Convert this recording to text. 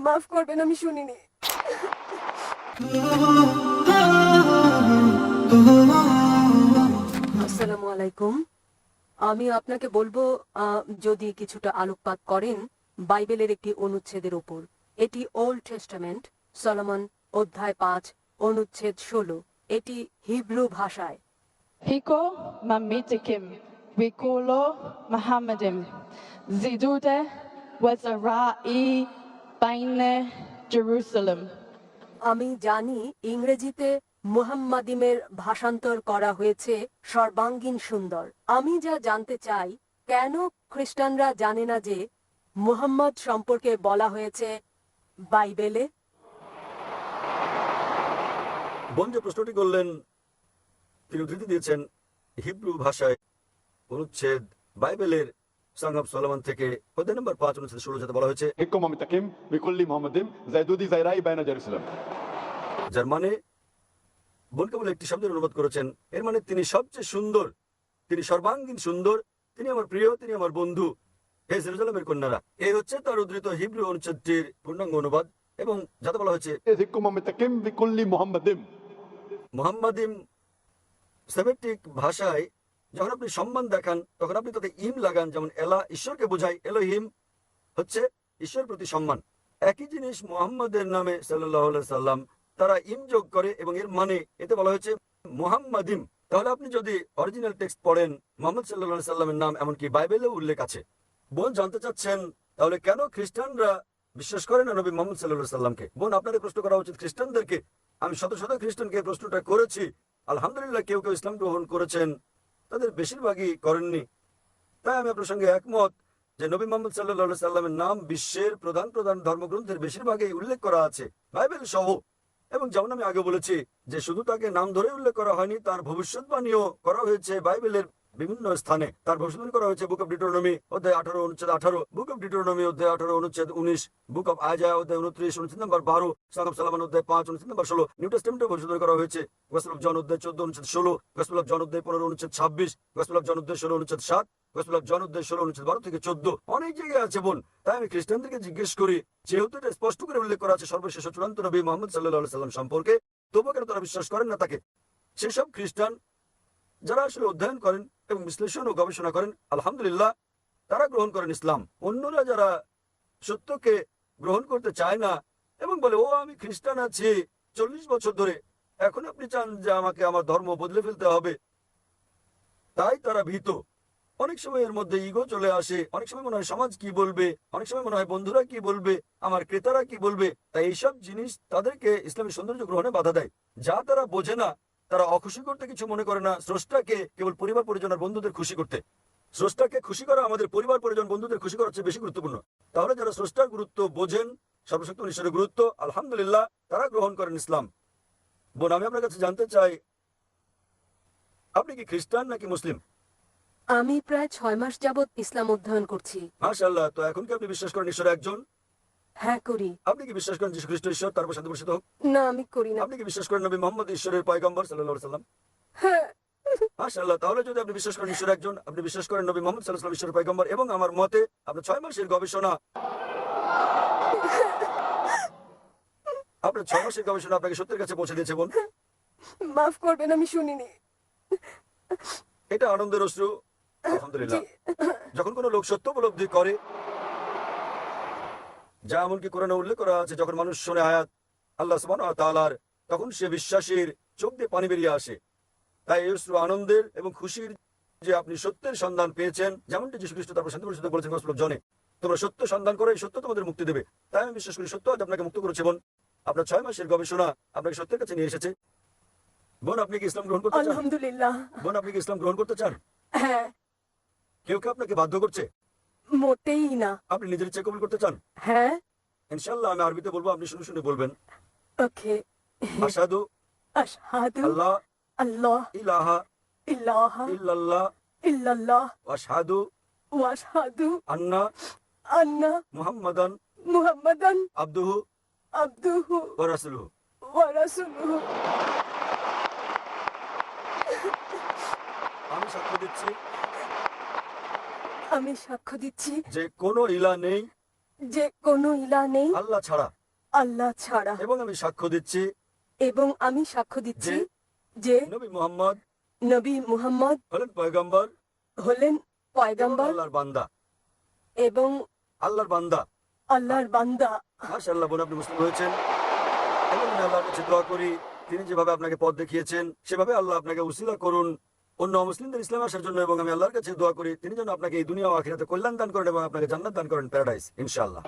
মাফ করবেন, আমি শুনিনি। আসসালামু আলাইকুম। আমি আপনাকে বলবো, যদি কিছুটা আলোকপাত করেন বাইবেলের একটি অনুচ্ছেদের উপর। এটি ওল্ড টেস্টামেন্ট, সলোমন অধ্যায় 5 অনুচ্ছেদ 16। এটি হিব্রু ভাষায়। Hiko mamitikim, wikulo Muhammadim, zidude wazara'i baine Jerusalem. আমি জানি ইংরেজিতে মুহাম্মাদিমের ভাষান্তর করা হয়েছে সর্বাঙ্গীন সুন্দর। আমি যা জানতে চাই, কেন খ্রিস্টানরা জানে না যে মুহাম্মদ সম্পর্কে বলা হয়েছে বাইবেলে? বোন যে প্রশ্নটি করলেন, তিনি উদ্ধৃতি দিয়েছেন হিব্রু ভাষায় অনুচ্ছেদ বাইবেলের সং অফ সলোমন থেকে অধ্যায় নম্বর 5 অনুচ্ছেদ 16 যাতে বলা হয়েছে হিক্কুম মিতাকিম বিকুল্লি মুহাম্মাদিম জাইদুদি জাইরাই বাইনা জেরুসালেম। যার মানে বোন কেবল একটি শব্দের অনুবাদ করেছেন, এর মানে তিনি সবচেয়ে সুন্দর, তিনি সর্বাঙ্গীন সুন্দর, তিনি আমার প্রিয়, তিনি আমার বন্ধু, হে জেরুজালেমের কন্যারা। এই হচ্ছে তার উদ্ধৃত হিব্রু অনুচ্ছেদটির পূর্ণাঙ্গ অনুবাদ, এবং যাতে বলা হয়েছে হিক্কুম মিতাকিম বিকুল্লি মুহাম্মাদিম। মুহাম্মাদিম সেমেটিক ভাষায় যখন আপনি সম্মান দেখান তখন আপনি তাতে ইম লাগান, যেমন এলা ঈশ্বরকে বোঝায়, এলোহিম হচ্ছে ঈশ্বরের প্রতি সম্মান। একই জিনিস মুহাম্মাদের নামে সাল্লাল্লাহু আলাইহি সাল্লাম তারা ইম যোগ করে, এবং এর মানে এতে বলা হয়েছে মুহাম্মাদিম। তাহলে আপনি যদি অরিজিনাল টেক্সট পড়েন, মুহাম্মদ সাল্লাল্লাহু আলাইহি সাল্লামের নাম এমনকি বাইবেলেও উল্লেখ আছে। বোন জানতে চাচ্ছেন তাহলে কেন খ্রিস্টানরা বিশ্বাস করে না নবী মুহাম্মদ সাল্লাল্লাহু আলাইহি সাল্লামকে। বোন, আপনাদের প্রশ্ন করা উচিত খ্রিস্টানদেরকে। আমি শত শত খ্রিস্টানকে প্রশ্নটা করেছি, আলহামদুলিল্লাহ কেউ কেউ ইসলাম গ্রহণ করেছেন, তাদের বেশিরভাগই করেননি। তাই আমি আপনার সঙ্গে একমত যে নবী মুহাম্মদ সাল্লাল্লাহু আলাইহি সাল্লামের নাম বিশ্বের প্রধান প্রধান ধর্মগ্রন্থের বেশিরভাগই উল্লেখ করা আছে, বাইবেল সহ। এবং যেমন আমি আগে বলেছি যে শুধু তাকে নাম ধরে উল্লেখ করা হয়নি, তার ভবিষ্যৎবাণীও করা হয়েছে বাইবেলের বিভিন্ন স্থানে। তার ভবিষ্যৎবাণী করা হয়েছে বুক অফ ডিউটেরোনমি অধ্যায় 18 অনুচ্ছেদ 18, বুক অফ ডিউটেরোনমি অধ্যায় 18 অনুচ্ছেদ 19, বুক অফ আইজায়া অধ্যায় 29 অনুচ্ছেদ নম্বর 12, সং অফ সলোমন অধ্যায় 5 অনুচ্ছেদ নম্বর 16। নিউ টেস্টামেন্টে ভবিষ্যৎবাণী করা হয়েছে গসপেল অফ জন অধ্যায় 14 অনুচ্ছেদ 16, গসপেল অফ জন অধ্যায় 15 অনুচ্ছেদ 26, গসপেল অফ জন অধ্যায় 16 অনুচ্ছেদ 7, গসপেল অফ জন অধ্যায় 16 অনুচ্ছেদ 12 থেকে 14। অনেক জায়গায় আছে বোন। তাই আমি খ্রিস্টানদেরকে জিজ্ঞেস করি, যেহেতু এটা স্পষ্ট করে উল্লেখ করা আছে সর্বশেষ ও চূড়ান্ত নবী মুহাম্মদ সাল্লাল্লাহু আলাইহি সাল্লাম সম্পর্কে, তবুও কেন তারা বিশ্বাস করেন না তাকে? সেসব খ্রিস্টান যারা আসলে অধ্যয়ন করেন এবং বিশ্লেষণ ও গবেষণা করেন, আলহামদুলিল্লাহ তারা গ্রহণ করেন ইসলাম। অন্যরা যারা সত্যকে গ্রহণ করতে চায় না এবং বলে, ও আমি খ্রিস্টান আছি 40 বছর ধরে, এখন আপনি চান যে আমাকে আমার ধর্ম বদলে ফেলতে হবে, তাই তারা ভীত। অনেক সময় এর মধ্যে ইগো চলে আসে, অনেক সময় মনে হয় সমাজ কি বলবে, অনেক সময় মনে হয় বন্ধুরা কি বলবে, আমার ক্রেতারা কি বলবে। তাই এইসব জিনিস তাদেরকে ইসলামের সৌন্দর্য গ্রহণে বাধা দেয়। যা তারা বোঝে না, তারা অখুশি করতে কিছু মনে করে না, স্রষ্টাকে কেবল পরিবার পরিজন আর বন্ধুদের খুশি করতে। স্রষ্টাকে খুশি করা আমাদের পরিবার পরিজন বন্ধুদের খুশি করার চেয়ে বেশি গুরুত্বপূর্ণ। তাহলে যারা স্রষ্টার গুরুত্ব বোঝেন, সর্বশক্ত ঈশ্বরের গুরুত্ব, আলহামদুলিল্লাহ তারা গ্রহণ করেন ইসলাম। বোন, আমি আপনার কাছে জানতে চাই, আপনি কি খ্রিস্টান নাকি মুসলিম? আমি প্রায় 6 মাস যাবৎ ইসলাম অধ্যয়ন করছি। মাশাআল্লাহ। তো এখন কি আপনি বিশ্বাস করেন ঈশ্বর একজন? হ্যাঁ, করি। আপনি কি বিশ্বাস করেন যীশু খ্রিস্ট ঈশ্বর, তারপর শান্তি বর্ষিত হোক? না, আমি করি না। আপনি কি বিশ্বাস করেন নবী মুহাম্মদ ঈশ্বরের পয়গম্বর সাল্লাল্লাহু আলাইহি সাল্লাম? হ্যাঁ। মাশাআল্লাহ। তাহলে যদি আপনি বিশ্বাস করেন ঈশ্বর একজন, আপনি বিশ্বাস করেন নবী মুহাম্মদ সাল্লাল্লাহু আলাইহি ওয়াসাল্লাম ঈশ্বরের পয়গম্বর, এবং আমার মতে আপনার 6 মাসের গবেষণা, আপনার 6 মাসের গবেষণা আপনাকে সত্যের কাছে পৌঁছে দিয়েছে বোন। মাফ করবেন, আমি শুনিনি। এটা আনন্দের অশ্রু, আলহামদুলিল্লাহ। যখন কোনো লোক সত্য উপলব্ধি করে, যা এমনকি কোরআনে উল্লেখ করা আছে, যখন মানুষ শোনে আয়াত আল্লাহ সুবহানাহু ওয়া তাআলার, তখন সে বিশ্বাসীর চোখ দিয়ে পানি বেরিয়ে আসে। তাই এই অশ্রু আনন্দের এবং খুশির যে আপনি সত্যের সন্ধান পেয়েছেন, যেমনটি যীশু খ্রিস্ট তারপর শান্তি বর্ষিত বলেছেন গসপেল অফ জনে, তোমরা সত্য সন্ধান করো, এই সত্য তোমাদের মুক্তি দেবে। তাই আমি বিশ্বাস করি সত্য আজ আপনাকে মুক্ত করেছে বোন। আপনার 6 মাসের গবেষণা আপনাকে সত্যের কাছে নিয়ে এসেছে। বোন, আপনি কি ইসলাম গ্রহণ করতে চান? আলহামদুলিল্লাহ। বোন, আপনি কি ইসলাম গ্রহণ করতে চান? হ্যাঁ। কেউ কেউ আপনাকে বাধ্য করছে? মোটেই না। আপনি নিজের ইচ্ছে কবুল করতে চান? হ্যাঁ। ইনশাআল্লাহ আমি আরবিতে বলবো, আপনি শুনে শুনে বলবেন। ওকে। আশহাদু আশহাদু আল্লাহ আল্লাহ ইলাহা ইলাহা ইল্লাল্লাহ ইল্লাল্লাহ ওয়া আশহাদু ওয়া আশহাদু আন্না আন্না মুহাম্মাদান মুহাম্মাদান আবদুহু আবদুহু ওয়া রাসূলুহু। ওয়া রাসূলুহু। আমি সাক্ষ্য দিচ্ছি আমি সাক্ষ্য দিচ্ছি যে কোনো ইলাহ নেই যে কোনো ইলাহ নেই আল্লাহ ছাড়া, আল্লাহ ছাড়া। এবং আমি সাক্ষ্য দিচ্ছি এবং আমি সাক্ষ্য দিচ্ছি যে নবী মুহাম্মদ নবী মুহাম্মদ হলেন পয়গম্বর হলেন এবং পয়গম্বর আল্লাহর বান্দা। এবং আল্লাহর বান্দা। আল্লাহর বান্দা। মাশাআল্লাহ বোন, আপনি মুসলিম হয়েছেন এবং আমি আল্লাহর কাছে দোয়া করি তিনি যেভাবে আপনাকে পথ দেখিয়েছেন সেভাবে আল্লাহ আপনাকে উসিলা করুন অন্য মুসলিমদের ইসলামে আসার জন্য। এবং আমি আল্লাহর কাছে দোয়া করি তিনি যেন আপনাকে এই দুনিয়া ও আখিরাতে কল্যাণ দান করেন এবং আপনাকে জান্নাত দান করেন, প্যারাডাইস ইনশাআল্লাহ।